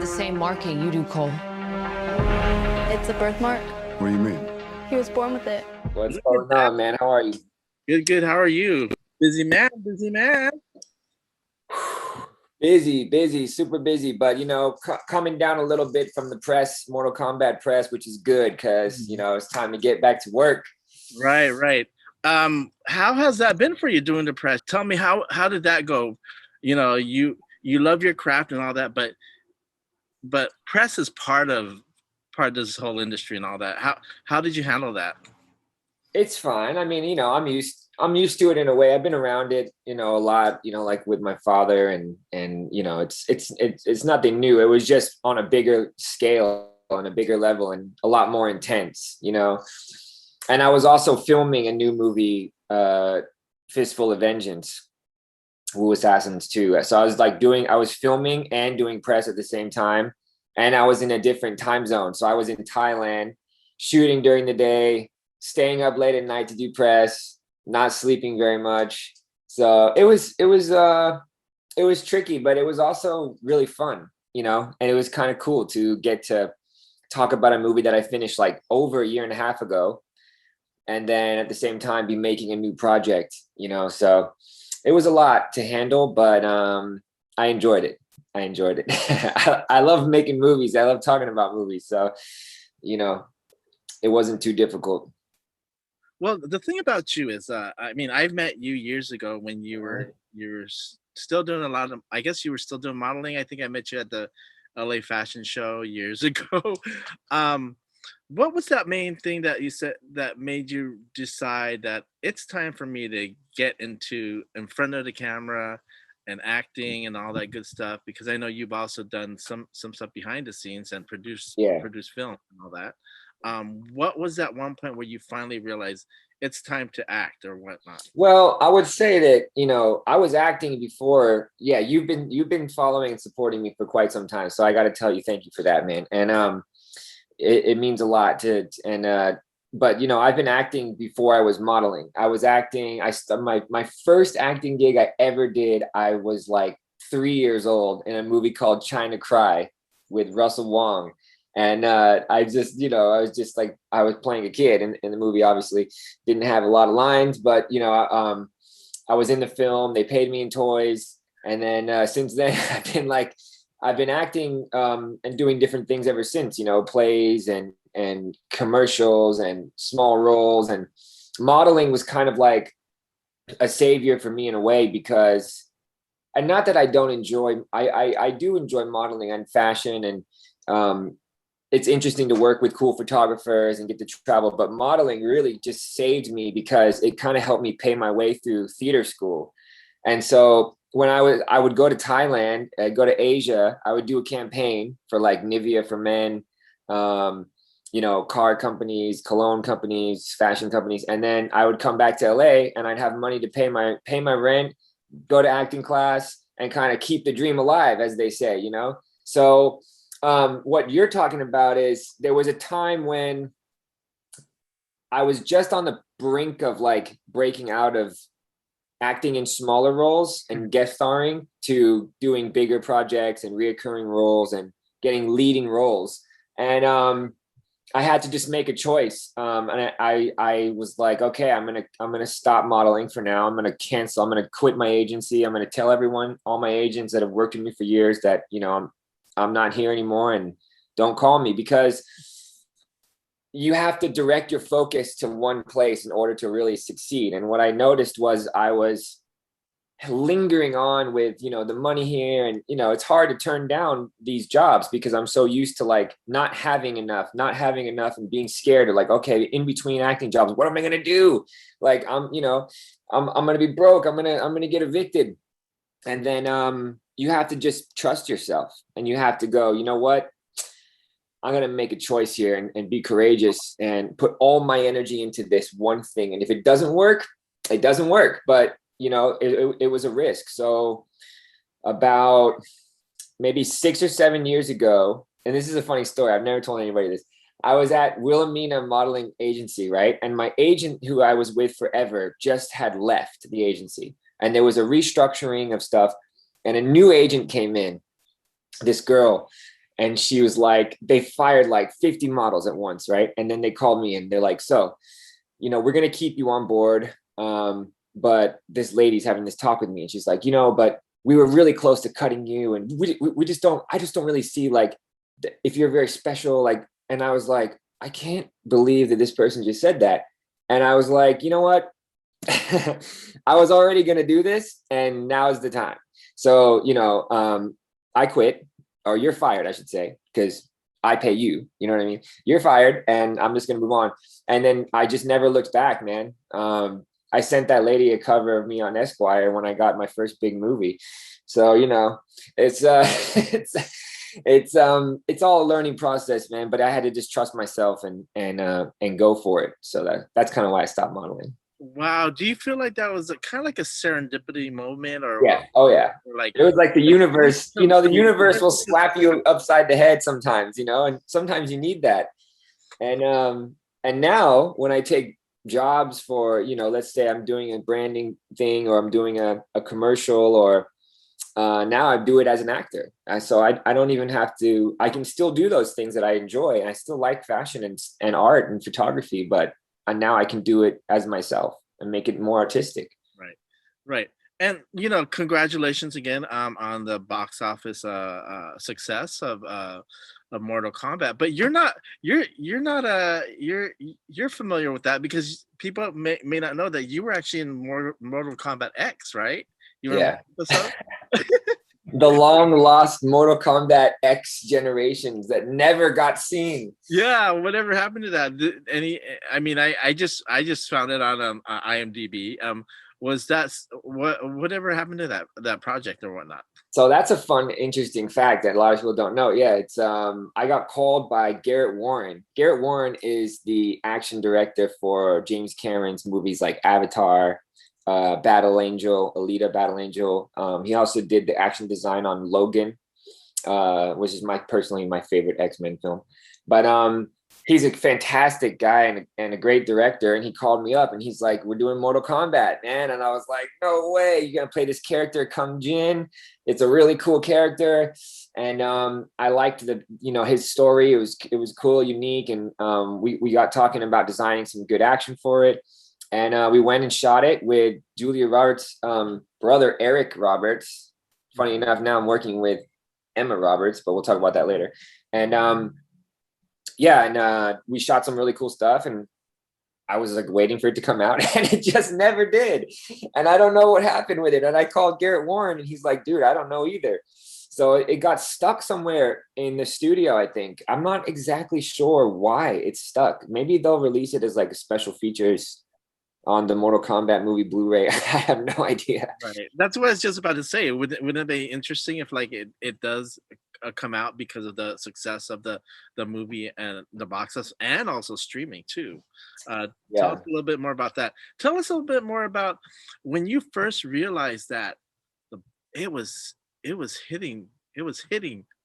the same marking you do, Cole. It's a birthmark. What do you mean? He was born with it. What's going on, man? How are you? Good, good. How are you? Busy man, busy man. Busy, super busy, but coming down a little bit from the press, Mortal Kombat press, which is good because it's time to get back to work. Right, right. How has that been for you doing the press? Tell me how did that go? You love your craft and all that, but press is part of this whole industry and all that. How did you handle that? It's fine. I mean, I'm used to it in a way. I've been around it, a lot, like with my father and it's nothing new. It was just on a bigger scale, on a bigger level and a lot more intense, And I was also filming a new movie, Fistful of Vengeance, Wu Assassins 2. So I was filming and doing press at the same time. And I was in a different time zone. So I was in Thailand shooting during the day, staying up late at night to do press, not sleeping very much. So it was tricky, but it was also really fun, and it was kind of cool to get to talk about a movie that I finished like over a year and a half ago. And then at the same time be making a new project, so it was a lot to handle, but I enjoyed it. I love making movies. I love talking about movies. So, it wasn't too difficult. Well, the thing about you is, I've met you years ago when you were still doing a lot of. I guess you were still doing modeling. I think I met you at the LA Fashion Show years ago. What was that main thing that you said that made you decide that it's time for me to get in front of the camera and acting and all that good stuff? Because I know you've also done some stuff behind the scenes and produced film and all that. What was that one point where you finally realized it's time to act or whatnot? Well, I would say that, I was acting before. Yeah, you've been following and supporting me for quite some time. So I got to tell you, thank you for that, man. And it means a lot but I've been acting before I was modeling. I was acting. My first acting gig I ever did, I was like 3 years old in a movie called China Cry with Russell Wong. And I was playing a kid in the movie, obviously didn't have a lot of lines, but, I was in the film, they paid me in toys. And then since then I've been acting and doing different things ever since, plays and commercials and small roles, and modeling was kind of like a savior for me in a way, because, and not that I don't enjoy, I do enjoy modeling and fashion, and it's interesting to work with cool photographers and get to travel, but modeling really just saved me because it kind of helped me pay my way through theater school. And so when I would go to Thailand, I'd go to Asia, I would do a campaign for like Nivea for men, car companies, cologne companies, fashion companies. And then I would come back to LA and I'd have money to pay my rent, go to acting class, and kind of keep the dream alive, as they say, So what you're talking about is there was a time when I was just on the brink of like breaking out of acting in smaller roles and guest starring to doing bigger projects and reoccurring roles and getting leading roles. And I had to just make a choice. And I was like, okay, I'm gonna stop modeling for now. I'm gonna cancel. I'm gonna quit my agency. I'm gonna tell all my agents that have worked with me for years that I'm not here anymore and don't call me, because you have to direct your focus to one place in order to really succeed. And what I noticed was I was lingering on with, the money here, and, it's hard to turn down these jobs because I'm so used to like not having enough and being scared of like, okay, in between acting jobs, what am I going to do? Like, I'm going to be broke. I'm going to get evicted. And then, you have to just trust yourself, and you have to go, you know what? I'm going to make a choice here and be courageous and put all my energy into this one thing. And if it doesn't work, it doesn't work. But, it was a risk. So about maybe 6 or 7 years ago, and this is a funny story, I've never told anybody this. I was at Wilhelmina Modeling Agency, right? And my agent, who I was with forever, just had left the agency. And there was a restructuring of stuff. And a new agent came in, this girl, And she was like, they fired like 50 models at once, right? And then they called me and they're like, so, you know, we're going to keep you on board. But this lady's having this talk with me, and she's like, you know, but we were really close to cutting you, and we just don't, I just don't really see like if you're very special, like. And I was like, I can't believe that this person just said that. And I was like, you know what? I was already going to do this, and now is the time. So, you know, I quit, or you're fired, I should say, because I pay you, you know what I mean? You're fired, and I'm just going to move on. And then I just never looked back, man. I sent that lady a cover of me on Esquire when I got my first big movie. So, you know, it's it's all a learning process, man, but I had to just trust myself and go for it. So that's kind of why I stopped modeling. Wow. Do you feel like that was kind of like a serendipity moment, or Yeah. Oh yeah. or like it was like the universe, you know, the universe will slap you upside the head sometimes, you know, and sometimes you need that. And now when I take jobs for, you know, let's say I'm doing a branding thing, or I'm doing a commercial, or now I do it as an actor. So I don't even have to, I can still do those things that I enjoy. And I still like fashion and art and photography, but now I can do it as myself and make it more artistic. Right. Right. And, you know, congratulations again on the box office success of Mortal Kombat. But you're not you're familiar with that, because people may not know that you were actually in Mortal Kombat X, right? You were in Yeah. one episode? The long lost Mortal Kombat X generations that never got seen. Yeah, whatever happened to that? I mean, I just found it on IMDb. Was that whatever happened to that project or whatnot? So that's a fun, interesting fact that a lot of people don't know. Yeah, it's I got called by Garrett Warren. Garrett Warren is the action director for James Cameron's movies like Avatar, Battle Angel, Alita Battle Angel. He also did the action design on Logan, which is personally my favorite X-Men film. But he's a fantastic guy and a great director. And he called me up and he's like, we're doing Mortal Kombat, man. And I was like, no way, you're going to play this character, Kung Jin. It's a really cool character. And I liked his story. It was cool, unique. And we got talking about designing some good action for it. And we went and shot it with Julia Roberts' brother, Eric Roberts. Funny enough, now I'm working with Emma Roberts, but we'll talk about that later. And we shot some really cool stuff, and I was like waiting for it to come out, and it just never did. And I don't know what happened with it. And I called Garrett Warren, and he's like, dude, I don't know either. So it got stuck somewhere in the studio, I think. I'm not exactly sure why it's stuck. Maybe they'll release it as like special features on the Mortal Kombat movie Blu-ray. I have no idea. Right. That's what I was just about to say. Wouldn't it be interesting if like it does come out because of the success of the movie and the box office, and also streaming too? Tell us a little bit more about that. Tell us a little bit more about when you first realized that it was hitting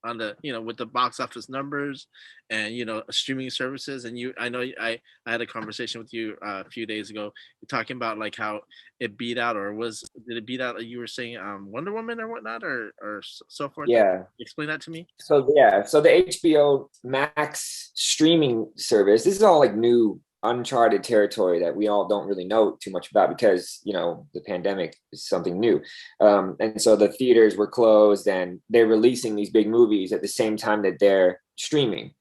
on the, you know, with the box office numbers and, you know, streaming services. And I know I had a conversation with you a few days ago talking about like how it beat out, did it beat out, you were saying Wonder Woman or whatnot, or so forth? Yeah. Explain that to me. So the HBO Max streaming service, this is all like new, uncharted territory that we all don't really know too much about, because, you know, the pandemic is something new. And so the theaters were closed, and they're releasing these big movies at the same time that they're streaming.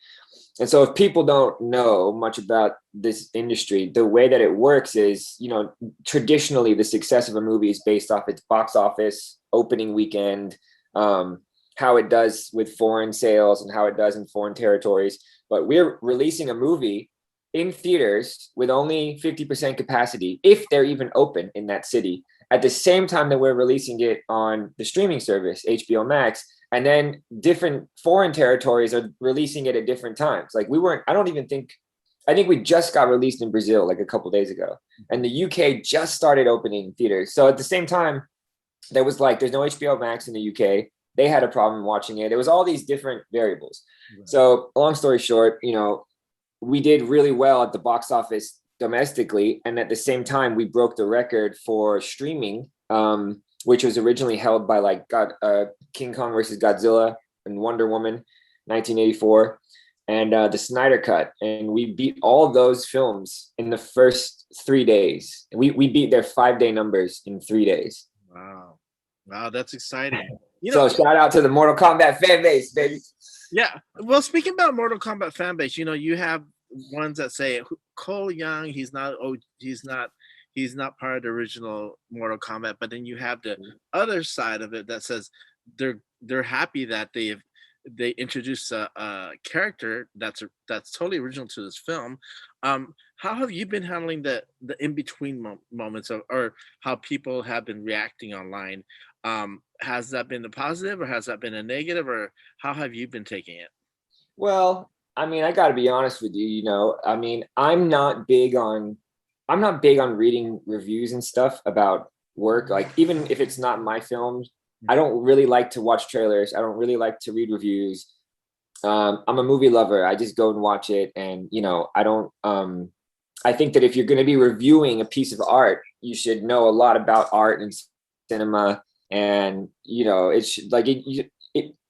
And so if people don't know much about this industry, the way that it works is, you know, traditionally the success of a movie is based off its box office, opening weekend, how it does with foreign sales and how it does in foreign territories. But we're releasing a movie in theaters with only 50% capacity, if they're even open in that city, at the same time that we're releasing it on the streaming service, HBO Max. And then different foreign territories are releasing it at different times. Like I think we just got released in Brazil like a couple days ago, and the UK just started opening theaters. So at the same time, there's no HBO Max in the UK. They had a problem watching it. There was all these different variables. Right. So long story short, you know, we did really well at the box office domestically. And at the same time, we broke the record for streaming, which was originally held by like King Kong versus Godzilla and Wonder Woman. 1984, and the Snyder Cut, and we beat all those films in the first 3 days. We beat their 5-day numbers in 3 days. Wow, that's exciting. So shout out to the Mortal Kombat fan base, baby. Yeah. Well, speaking about Mortal Kombat fan base, you have ones that say Cole Young, he's not part of the original Mortal Kombat, but then you have the other side of it that says they're happy that they introduced a character that's totally original to this film. How have you been handling the in between moments or how people have been reacting online? Has that been a positive or has that been a negative, or how have you been taking it? Well, I mean, I got to be honest with you. I mean, I'm not big on reading reviews and stuff about work. Like, even if it's not my films, I don't really like to watch trailers. I don't really like to read reviews. I'm a movie lover. I just go and watch it. And, I don't, I think that if you're going to be reviewing a piece of art, you should know a lot about art and cinema. And, it's like,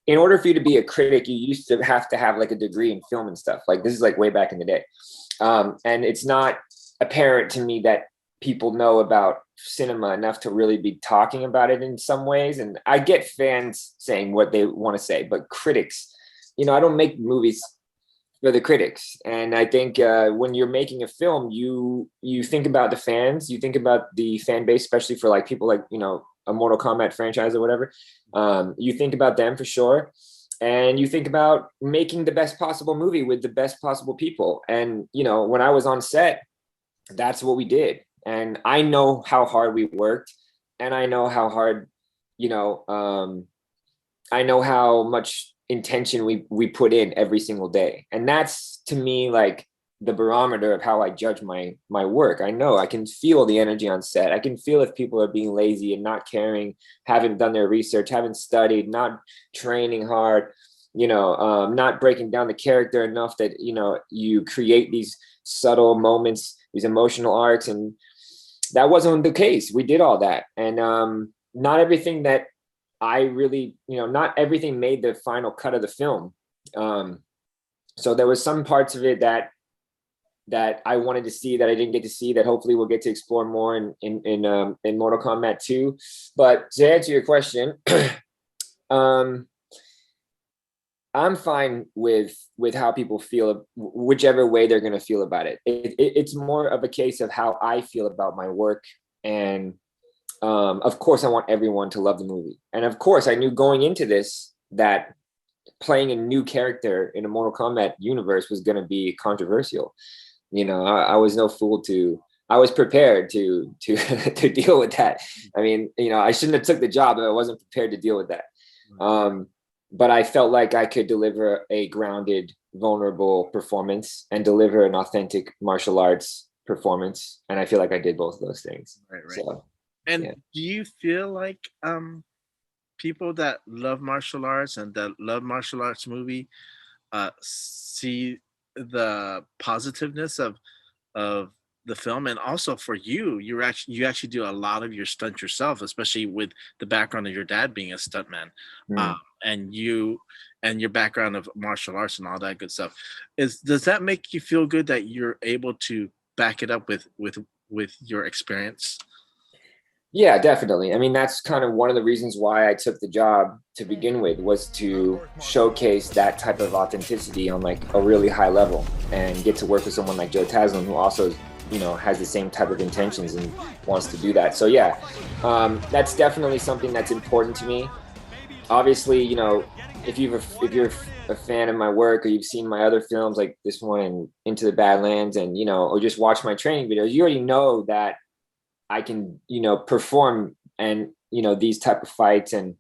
in order for you to be a critic, you used to have like a degree in film and stuff. Like, this is like way back in the day. And it's not apparent to me that people know about cinema enough to really be talking about it in some ways. And I get fans saying what they want to say, but critics, I don't make movies for the critics. And I think when you're making a film, you think about the fans, you think about the fan base, especially for like people like, a Mortal Kombat franchise or whatever. You think about them for sure. And you think about making the best possible movie with the best possible people. And, when I was on set, that's what we did. And I know how hard we worked, and I know how hard, I know how much intention we put in every single day. And that's, to me, like the barometer of how I judge my work. I know I can feel the energy on set. I can feel if people are being lazy and not caring, haven't done their research, haven't studied, not training hard, not breaking down the character enough that, you create these subtle moments, these emotional arcs. And that wasn't the case. We did all that. And not everything that I really, not everything made the final cut of the film. So there was some parts of it that I wanted to see that I didn't get to see, that hopefully we'll get to explore more in Mortal Kombat 2. But to answer your question, I'm fine with how people feel, whichever way they're going to feel about it. It's more of a case of how I feel about my work. And of course, I want everyone to love the movie. And of course, I knew going into this that playing a new character in a Mortal Kombat universe was going to be controversial. I was no fool I was prepared to deal with that. I mean, I shouldn't have took the job if I wasn't prepared to deal with that. But I felt like I could deliver a grounded, vulnerable performance and deliver an authentic martial arts performance. And I feel like I did both of those things. Right. So, and yeah. Do you feel like people that love martial arts and that love martial arts movie see the positiveness of the film? And also for you actually do a lot of your stunts yourself, especially with the background of your dad being a stuntman. And your background of martial arts and all that good stuff. Does that make you feel good that you're able to back it up with your experience? Yeah, definitely. I mean, that's kind of one of the reasons why I took the job to begin with, was to showcase that type of authenticity on like a really high level, and get to work with someone like Joe Taslim, who also, has the same type of intentions and wants to do that. So yeah, that's definitely something that's important to me. Obviously, if you're a fan of my work, or you've seen my other films like this one and Into the Badlands, and or just watch my training videos, you already know that I can, perform. And these type of fights, and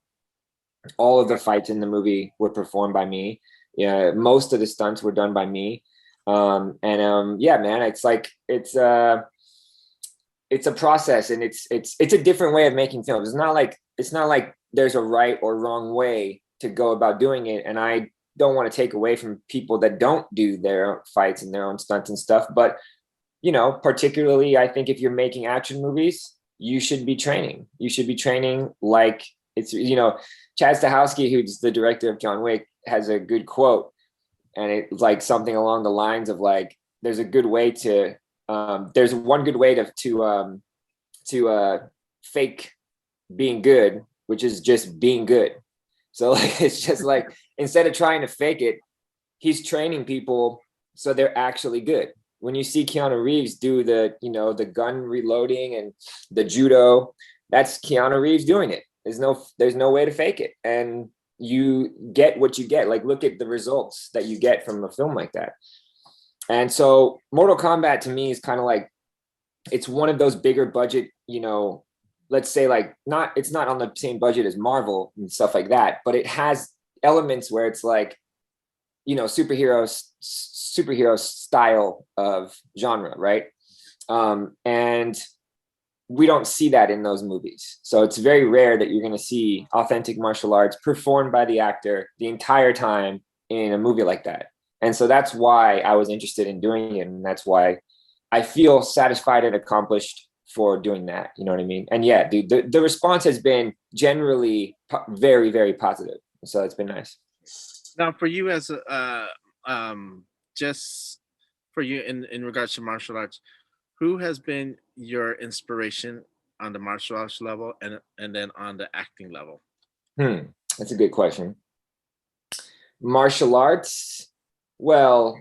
all of the fights in the movie were performed by me. Yeah, most of the stunts were done by me. Yeah, man, it's like it's a process, and it's a different way of making films. It's not like there's a right or wrong way to go about doing it. And I don't want to take away from people that don't do their fights and their own stunts and stuff. But, particularly, I think if you're making action movies, you should be training. You should be training like it's, Chad Stahelski, who's the director of John Wick, has a good quote, and it's like something along the lines of like, there's a good way to there's one good way to fake being good, which is just being good. So like, it's just like, instead of trying to fake it, he's training people so they're actually good. When you see Keanu Reeves do the, you know, the gun reloading and the judo, that's Keanu Reeves doing it. There's no way to fake it. And you get what you get. Like, look at the results that you get from a film like that. And so Mortal Kombat to me is kind of like, it's one of those bigger budget, you know, let's say like, it's not on the same budget as Marvel and stuff like that, but it has elements where it's like, you know, superhero style of genre, right? And we don't see that in those movies. So it's very rare that you're going to see authentic martial arts performed by the actor the entire time in a movie like that. And so that's why I was interested in doing it. And that's why I feel satisfied and accomplished for doing that. You know what I mean? And yeah, dude, the response has been generally very, very positive. So it's been nice. Now, for you as a, just for you in regards to martial arts, who has been your inspiration on the martial arts level and then on the acting level? That's a good question. Martial arts. Well,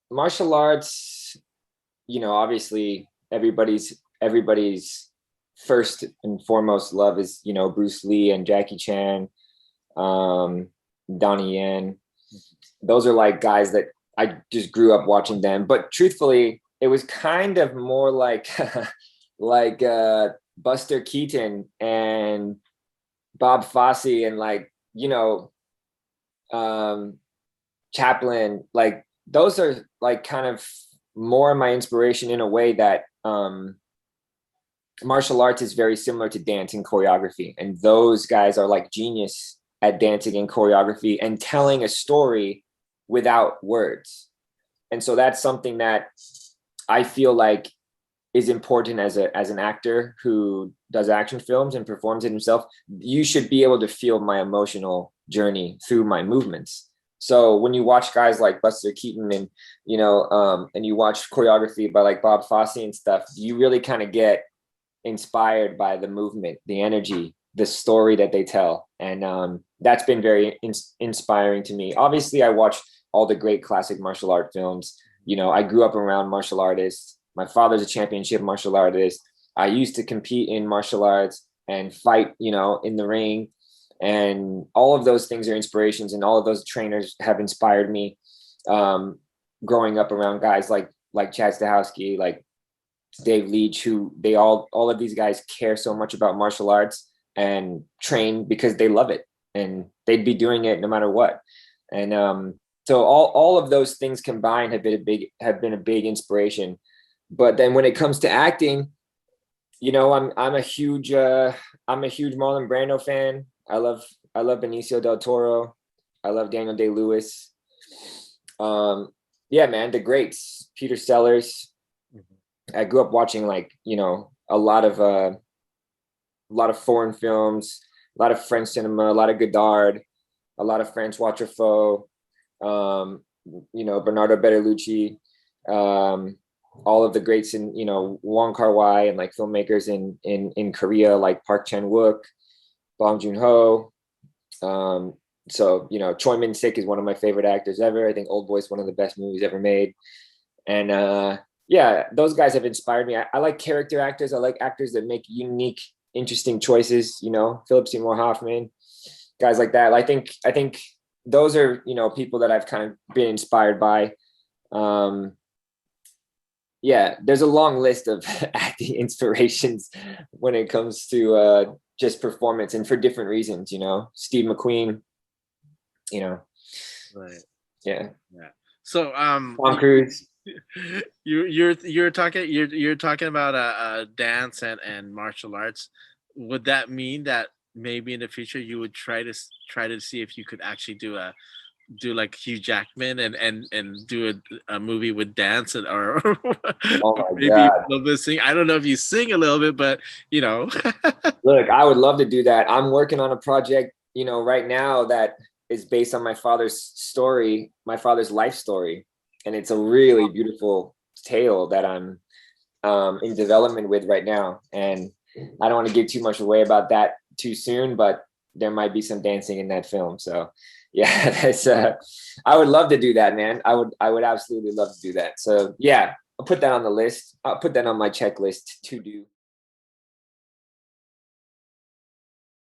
martial arts, you know, obviously everybody's first and foremost love is, you know, Bruce Lee and Jackie Chan, Donnie Yen. Those are like guys that I just grew up watching them. But truthfully, it was kind of more like like Buster Keaton and Bob Fosse and like, you know, Chaplin. Like those are like kind of more my inspiration in a way that martial arts is very similar to dance and choreography. And those guys are like genius at dancing and choreography and telling a story without words. And so that's something that I feel like is important as an actor who does action films and performs it himself. You should be able to feel my emotional journey through my movements. So when you watch guys like Buster Keaton and, you know, and you watch choreography by like Bob Fosse and stuff, you really kind of get inspired by the movement, the energy, the story that they tell. And that's been very inspiring to me. Obviously, I watched all the great classic martial art films. You know, I grew up around martial artists. My father's a championship martial artist. I used to compete in martial arts and fight, you know, in the ring. And all of those things are inspirations, and all of those trainers have inspired me. Growing up around guys like Chad Stahelski, like Dave Leach, who all of these guys care so much about martial arts and train because they love it, and they'd be doing it no matter what. And so all of those things combined have been a big inspiration. But then when it comes to acting, you know, I'm a huge Marlon Brando fan. I love Benicio del Toro. I love Daniel Day-Lewis. Yeah, man, the greats. Peter Sellers. Mm-hmm. I grew up watching, like, you know, a lot of foreign films, a lot of French cinema, a lot of Godard, a lot of Francois Truffaut, you know, Bernardo Bertolucci, all of the greats in, you know, Wong Kar-wai, and like filmmakers in Korea like Park Chan-wook, Bong Joon-ho. So, you know, Choi Min-sik is one of my favorite actors ever. I think Old Boy is one of the best movies ever made. And yeah, those guys have inspired me. I like character actors. I like actors that make unique, interesting choices, you know, Philip Seymour Hoffman, guys like that. I think those are, you know, people that I've kind of been inspired by. Yeah, there's a long list of acting inspirations when it comes to just performance, and for different reasons, you know. Steve McQueen, you know. Right. Yeah. So Tom Cruise. You're talking about dance and martial arts. Would that mean that maybe in the future you would try to see if you could actually do like Hugh Jackman and do a movie with dance or Oh my maybe God. a little bit sing? I don't know if you sing a little bit, but you know. Look, I would love to do that. I'm working on a project, you know, right now that is based on my father's story, my father's life story, and it's a really beautiful tale that I'm in development with right now. And I don't want to give too much away about that too soon, but there might be some dancing in that film. So yeah, that's I would love to do that, man. I would absolutely love to do that. So yeah, I'll put that on the list. I'll put that on my checklist to do.